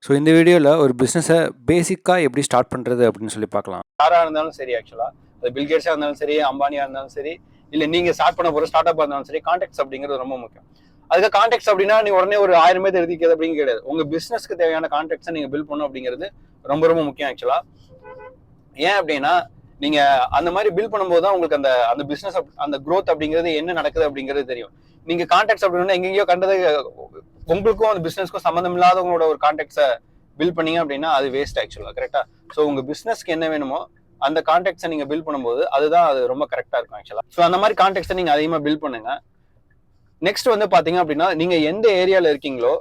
So இந்த வீடியோவில் ஒரு பிஸ்னஸை பேசிக்காக எப்படி ஸ்டார்ட் பண்ணுறது அப்படின்னு சொல்லி பார்க்கலாம். யாராக இருந்தாலும் சரி, ஆக்சுவலாக அது பில்கேட்ஸாக இருந்தாலும் சரி, அம்பானியாக இருந்தாலும் சரி, இல்லை நீங்கள் ஸ்டார்ட் பண்ண போகிற ஸ்டார்ட் அப்பாக இருந்தாலும் சரி, கான்டாக்ட்ஸ் அப்படிங்கிறது ரொம்ப முக்கியம். அதுக்கு கான்டாக்ட்ஸ் அப்படின்னா நீ உடனே ஒரு 1000 பேர் எழுதிக்கிறது அப்படின்னு கிடையாது. உங்கள் பிஸ்னஸ்க்கு தேவையான கான்டாக்ட்ஸை நீங்கள் பில்ட் பண்ணணும் அப்படிங்கிறது ரொம்ப ரொம்ப முக்கியம் ஆக்சுவலாக. ஏன் அப்படின்னா நீங்கள் அந்த மாதிரி பில்ட் பண்ணும்போது தான் உங்களுக்கு அந்த பிஸ்னஸ் அந்த க்ரோத் அப்படிங்கிறது என்ன நடக்குது அப்படிங்கிறது தெரியும். நீங்கள் கான்டாக்ட்ஸ் அப்படின்னா எங்கெங்கேயோ கண்டது உங்களுக்கும் அந்த பிஸ்னஸ்க்கும் சம்மந்தம் இல்லாதவங்களோட ஒரு கான்டாக்ட்ஸை பில்ட் பண்ணீங்க அப்படின்னா அது வேஸ்ட் ஆக்சுவலாக. கரெக்டா? ஸோ உங்கள் பிஸ்னஸ்க்கு என்ன வேணுமோ அந்த கான்டாக்ட்ஸை நீங்கள் பில்ட் பண்ணும்போது அதுதான் அது ரொம்ப கரெக்டாக இருக்கும் ஆக்சுவலாக. ஸோ அந்த மாதிரி கான்டாக்ட்ஸை நீங்கள் அதிகமாக பில்ட் பண்ணுங்க. நெக்ஸ்ட் வந்து பார்த்தீங்க அப்படின்னா நீங்கள் எந்த ஏரியாவில் இருக்கீங்களோ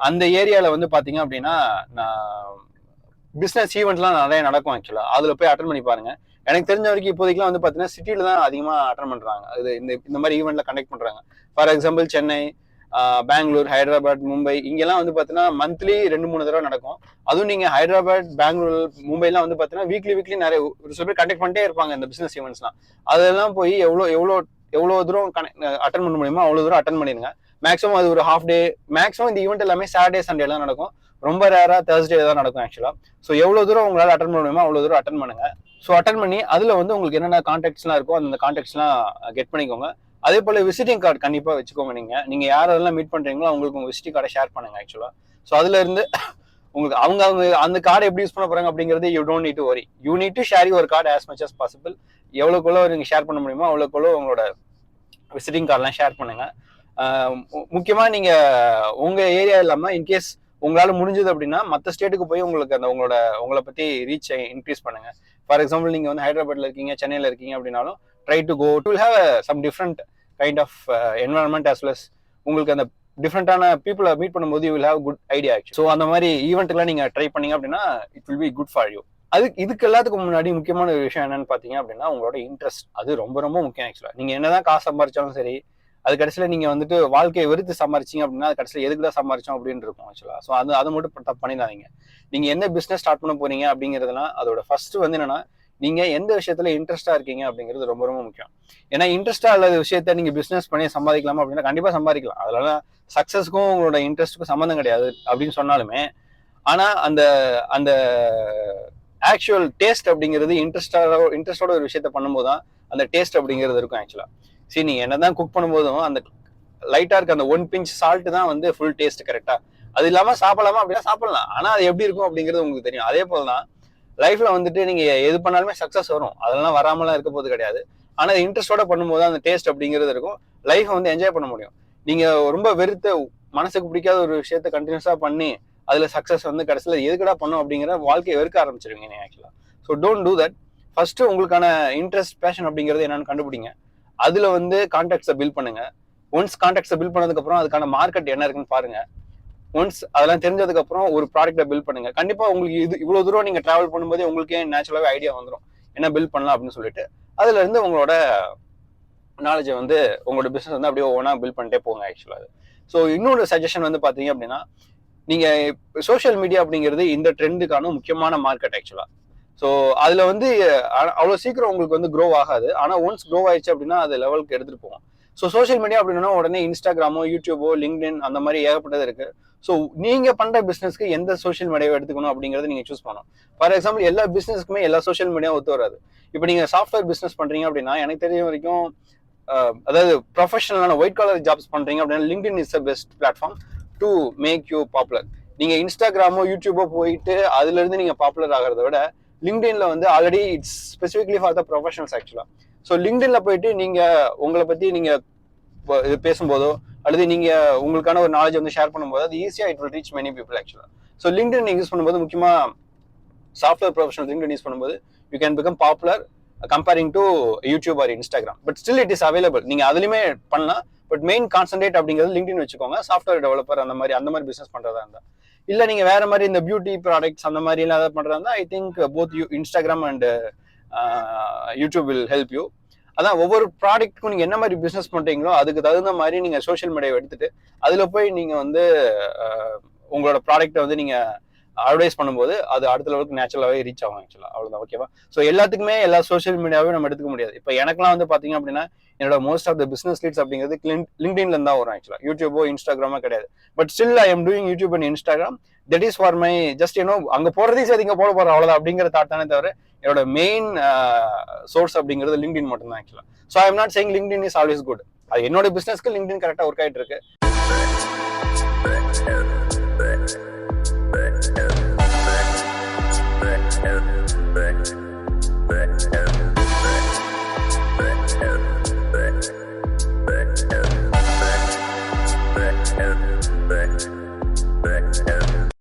அந்த ஏரியாவில் வந்து பார்த்தீங்க அப்படின்னா பிஸ்னஸ் ஈவெண்ட்லாம் நிறைய நடக்கும் ஆக்சுவலாக. அதில் போய் அட்டன் பண்ணி பாருங்க. எனக்கு தெரிஞ்ச வரைக்கும் இப்போதைக்குலாம் வந்து பார்த்தீங்கன்னா சிட்டியில் தான் அதிகமாக அட்டன் பண்ணுறாங்க. அது இந்த மாதிரி ஈவெண்ட்ல கண்டக்ட் பண்ணுறாங்க. ஃபார் எக்ஸாம்பிள் சென்னை, பெங்களூர், ஹைதராபாத், மும்பை இங்கெல்லாம் வந்து பார்த்தீங்கன்னா மந்த்லி 2-3 தடவை நடக்கும். அதுவும் நீங்கள் ஹைதராபாத், பெங்களூர், மும்பைலாம் வந்து பார்த்தீங்கன்னா வீக்லி நிறைய ஒரு சில பேர் கண்டக்ட் பண்ணிட்டே இருப்பாங்க இந்த பிஸ்னஸ் ஈவெண்ட்ஸ்லாம். அதெல்லாம் போய் எவ்வளோ தூரம் அட்டன் பண்ண முடியுமோ அவ்வளோ தூரம் அட்டன் பண்ணிடுங்க. மேக்ஸிமம் அது ஒரு ஹாஃப் டே. மேக்ஸிமம் இந்த ஈவெண்ட் எல்லாமே சாட்டர்டே சண்டேலாம் நடக்கும். ரொம்ப ரேராக தேர்ஸ்டே தான் நடக்கும் ஆக்சுவலாக. ஸோ எவ்வளோ தூரம் உங்களால் அட்டன் பண்ண முடியுமோ அவ்வளோ தூரம் அட்டன் பண்ணுங்க. ஸோ அட்டன் பண்ணி அதில் வந்து உங்களுக்கு என்னென்ன கான்டாக்ட்ஸ்லாம் இருக்கோ அந்த கான்டாக்ட்ஸ்லாம் கெட் பண்ணிக்கோங்க. அதே போல் விசிட்டிங் கார்டு கண்டிப்பாக வச்சுக்கோங்க. நீங்கள் யாரெல்லாம் மீட் பண்ணுறீங்களோ அவங்களுக்கு உங்கள் விசிட்டிங் கார்டை ஷேர் பண்ணுங்க ஆக்சுவலாக. ஸோ அதுலேருந்து உங்களுக்கு அவங்க அந்த கார்டை எப்படி யூஸ் பண்ண போகிறாங்க அப்படிங்கிறது you don't need to worry. You need to share your card as much as possible. எவ்வளோக்குள்ளோ நீங்கள் ஷேர் பண்ண முடியுமோ அவ்வளோக்குள்ளோ உங்களோட விசிட்டிங் கார்டெலாம் ஷேர் பண்ணுங்க. முக்கியமாக நீங்கள் உங்கள் ஏரியா இல்லாமல் இன்கேஸ் உங்களால் முடிஞ்சது அப்படின்னா மற்ற ஸ்டேட்டுக்கு போய் உங்களுக்கு உங்களை பற்றி ரீச் இன்க்ரீஸ் பண்ணுங்க. ஃபார் எக்ஸாம்பிள் நீங்கள் வந்து ஹைதராபாத்ல இருக்கீங்க, சென்னையில் இருக்கீங்க அப்படின்னாலும் try to go to have some different kind of environment as well as உங்களுக்கு அந்த டிஃப்ரெண்டான பீப்புளை மீட் பண்ணும்போது you will have good idea actually. So அந்த மாதிரி ஈவெண்ட்லாம் நீங்கள் ட்ரை பண்ணீங்க அப்படின்னா it will be good for you. இதுக்கு எல்லாத்துக்கும் முன்னாடி முக்கியமான ஒரு விஷயம் என்னன்னு பார்த்தீங்க அப்படின்னா உங்களோட இன்ட்ரெஸ்ட். அது ரொம்ப ரொம்ப முக்கியம் ஆக்சுவலாக. நீங்கள் என்னதான் காசு சம்பாரிச்சாலும் சரி, அது கடைசியில் நீங்கள் வந்துட்டு வாழ்க்கையை வெறுத்து சம்பாரிச்சிங்க அப்படின்னா அது கடைசியில் எதுக்கு தான் சம்பாரிச்சோம் அப்படின்னு இருக்கும் ஆக்சுவலாக. ஸோ அதை மட்டும் தப்பு பண்ணிடாதீங்க. நீங்கள் என்ன பிஸ்னஸ் ஸ்டார்ட் பண்ண போறீங்க அப்படிங்கிறதுலாம் அதோட ஃபர்ஸ்ட் வந்து என்னன்னா நீங்கள் எந்த விஷயத்துல இன்ட்ரெஸ்டாக இருக்கீங்க அப்படிங்கிறது ரொம்ப ரொம்ப முக்கியம். ஏன்னா இன்ட்ரெஸ்டாக இல்லாத விஷயத்த நீங்கள் பிஸ்னஸ் பண்ணி சம்பாதிக்கலாமா அப்படின்னா கண்டிப்பாக சம்பாதிக்கலாம். அதனால சக்ஸஸ்க்கும் உங்களோட இன்ட்ரெஸ்ட்டுக்கும் சம்மந்தம் கிடையாது அப்படின்னு சொன்னாலுமே, ஆனால் அந்த ஆக்சுவல் டேஸ்ட் அப்படிங்கிறது இன்ட்ரெஸ்டோட ஒரு விஷயத்த பண்ணும்போது தான் அந்த டேஸ்ட் அப்படிங்கிறது இருக்கும் ஆக்சுவலாக. சரி, நீங்கள் என்னதான் குக் பண்ணும்போதும் அந்த லைட்டாக இருக்க அந்த 1 pinch சால்ட் தான் வந்து ஃபுல் டேஸ்ட். கரெக்டாக? அது இல்லாமல் சாப்பிடலாமா அப்படின்னா சாப்பிடலாம். ஆனால் அது எப்படி இருக்கும் அப்படிங்கிறது உங்களுக்கு தெரியும். அதே போல் தான் லைஃப்ல வந்துட்டு நீங்க எது பண்ணாலுமே சக்சஸ் வரும். அதெல்லாம் வராமலாம் இருக்க போது கிடையாது. ஆனா இன்ட்ரெஸ்டோட பண்ணும்போது அந்த டேஸ்ட் அப்படிங்கிறது இருக்கும். லைஃப் வந்து என்ஜாய் பண்ண முடியும். நீங்க ரொம்ப வெறுத்த மனசுக்கு பிடிக்காத ஒரு விஷயத்த கண்டினியூஸா பண்ணி அதுல சக்சஸ் வந்து கடைசியில எதுக்கடா பண்ணும் அப்படிங்கிற வாழ்க்கையை வெறுக்க ஆரம்பிச்சிருவீங்க நீங்க ஆக்சுவலா. So don't do that. First உங்களுக்கான இன்ட்ரெஸ்ட், பேஷன் அப்படிங்கிறது என்னன்னு கண்டுபிடிங்க. அதுல வந்து கான்டாக்ட்ஸை பில்ட் பண்ணுங்க. ஒன்ஸ் கான்டாக்ட்ஸை பில்ட் பண்ணதுக்கு அப்புறம் அதுக்கான மார்க்கெட் என்ன இருக்குன்னு பாருங்க. ஒன்ஸ் அதெல்லாம் தெரிஞ்சதுக்கு அப்புறம் ஒரு ப்ராடக்ட்டை பில்ட் பண்ணுங்க. கண்டிப்பா உங்களுக்கு இவ்வளவு தூரம் நீங்க டிராவல் பண்ணும்போது உங்களுக்கு நேச்சுரலாவே ஐடியா வந்துடும் என்ன பில்ட் பண்ணலாம் அப்படின்னு சொல்லிட்டு. அதுல இருந்து உங்களோட நாலேஜை வந்து உங்களோட பிசினஸ் வந்து அப்படியே ஒவ்வொன்றா பில்ட் பண்ணிட்டே போங்க ஆக்சுவலாக. ஸோ இன்னொரு சஜஷன் வந்து பாத்தீங்க அப்படின்னா நீங்க சோஷியல் மீடியா அப்படிங்கிறது இந்த ட்ரெண்டுக்கான முக்கியமான மார்க்கெட் ஆக்சுவலா. ஸோ அதுல வந்து அவ்வளோ சீக்கிரம் உங்களுக்கு வந்து க்ரோ ஆகாது. ஆனா ஒன்ஸ் க்ரோ ஆயிடுச்சு அப்படின்னா அது லெவலுக்கு எடுத்துட்டு போகும். ஸோ சோஷியல் மீடியா அப்படின்னா உடனே இன்ஸ்டாகிராமோ, யூடியூபோ, லிங்க்டின் அந்த மாதிரி ஏகப்பட்டது இருக்கு. ஸோ நீங்க பண்ற பிசினஸ்க்கு எந்த சோஷியல் மீடியாவை எடுத்துக்கணும் அப்படிங்கறத நீங்க சூஸ் பண்ணணும். ஃபார் எக்ஸாம்பிள் எல்லா பிசினஸ்க்குமே எல்லா சோஷியல் மீடியா ஒத்து வராது. இப்போ நீங்க சாஃப்ட்வேர் பிசினஸ் பண்றீங்க அப்படின்னா எனக்கு தெரிஞ்ச வரைக்கும் அதாவது ப்ரொஃபஷனலான ஒயிட் காலர் ஜாப்ஸ் பண்றீங்க அப்படின்னா LinkedIn is the best platform to make you popular. நீங்க இன்ஸ்டாகிராமோ யூடியூபோ போயிட்டு அதுல இருந்து நீங்க பாப்புலர் ஆகிறத விட லிங்க்டின்ல வந்து already it's specifically for the professionals ஆக்சுவலா. ஸோ லிங்க்டின்ல போயிட்டு நீங்க உங்களை பத்தி நீங்க இது பேசும்போதோ அல்லது நீங்க உங்களுக்கான ஒரு நாலேஜ் வந்து ஷேர் பண்ணும்போது அது ஈஸியா it will reach many people actually. So LinkedIn நீங்க யூஸ் பண்ணும்போது முக்கியமா சாஃப்ட்வேர் ப்ரொஃபஷனல் லிங்க்டின் யூஸ் பண்ணும்போது you can become popular comparing to YouTube or Instagram. But still it is available. நீங்க அதுலயுமே பண்ணலாம். பட் மெயின் கான்சன்ட்ரேட் அப்படிங்கிறது லிங்க்டின் வச்சுக்கோங்க. Software developer அந்த மாதிரி பிசினஸ் பண்றதா இருந்தா, இல்ல நீங்க வேற மாதிரி இந்த பியூட்டி ப்ராடக்ட்ஸ் அந்த மாதிரி எல்லாம் ஏதாவது பண்றதா இருந்தா I think both Instagram and YouTube will help you. அதான் ஒவ்வொரு ப்ராடக்ட்டுக்கும் நீங்க என்ன மாதிரி பிசினஸ் பண்றீங்களோ அதுக்கு தகுந்த மாதிரி நீங்க சோஷியல் மீடியாவை எடுத்துட்டு அதுல போய் நீங்க வந்து உங்களோட ப்ராடக்ட்டை வந்து நீங்க அட்வர்டைஸ் பண்ணும்போது அது அடுத்த லெவலுக்கு நேச்சுரலாவே ரீச் ஆகும் ஆக்சுவலா. அவ்வளவுதான். ஓகேவா? ஸோ எல்லாத்துக்குமே எல்லா சோஷியல் மீடியாவையும் நம்ம எடுத்துக்க முடியாது. இப்போ எனக்குலாம் வந்து பாத்தீங்க அப்படின்னா என்னோட most of the business leads அப்படிங்கிறது லிங்க்டின்ல இருந்தா வரும் ஆக்சுவலா, யூடியூபோ இன்ஸ்டாகிராமோ கிடையாது. But still I am doing YouTube and Instagram. That is for my just அங்க போறதையும் சரி இங்க போட போறோம் அவ்வளவுதான் அப்படிங்கிற தாட் தானே தவிர என்னோட மெயின் சோர்ஸ் அப்படிங்கிறது லிங்க்டின் மட்டும் தான் ஆக்சுவலா. So I am not saying LinkedIn is always good. அது என்னோட பிசினஸ்க்கு லிங்க்டின் கரெக்டா ஒர்க் ஆயிட்டு இருக்கு.